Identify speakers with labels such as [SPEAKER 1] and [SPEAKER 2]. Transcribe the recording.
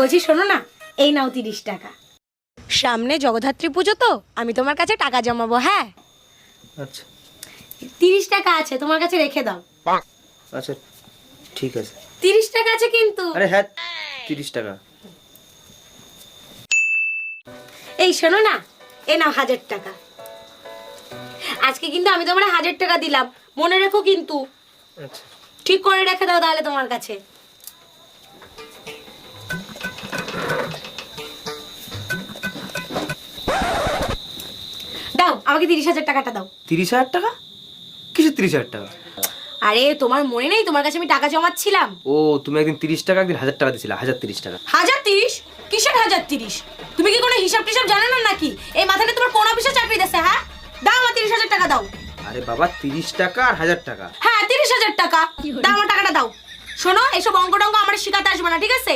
[SPEAKER 1] বলছি শোনো না, এই নাও 30 টাকা। সামনে জগদ্ধাত্রী পুজো তো, আমি তোমার কাছে টাকা জমাবো। হ্যাঁ
[SPEAKER 2] আচ্ছা
[SPEAKER 1] 30 টাকা আছে, তোমার কাছে রেখে দাও।
[SPEAKER 2] আচ্ছা ঠিক আছে।
[SPEAKER 1] 30 টাকা আছে কিন্তু।
[SPEAKER 2] আরে হ্যাঁ 30 টাকা।
[SPEAKER 1] এই শোনো না, এই নাও 1000 টাকা। আজকে কিন্তু আমি তোমার 1000 টাকা দিলাম, মনে রেখো কিন্তু।
[SPEAKER 2] আচ্ছা
[SPEAKER 1] ঠিক করে রেখে দাও তাহলে তোমার কাছে। দাও আমাকে 30,000 টাকাটা দাও।
[SPEAKER 2] 30,000 টাকা? কিসের 30,000 টাকা?
[SPEAKER 1] আরে তোমার মনে নেই তোমার কাছে আমি টাকা জমাচ্ছিলাম?
[SPEAKER 2] ও তুমি একদিন 30 টাকা একদিন 1000 টাকা দিয়েছিলে, 1030 টাকা।
[SPEAKER 1] 1030? কিসের 1030? তুমি কি কোনো হিসাব টিসাব জানো না নাকি? এই মাথাটা তোমার কোন অফিসে চাকরি দিছে? হ্যাঁ দাও আমার 30,000 টাকা দাও।
[SPEAKER 2] আরে বাবা 30 টাকা আর 1000 টাকা।
[SPEAKER 1] হ্যাঁ 30,000 টাকা দাও, আমার টাকাটা দাও। শোনো, এসব অঙ্ক টঙ্ক আমার শিখাতে আসবে না, ঠিক আছে?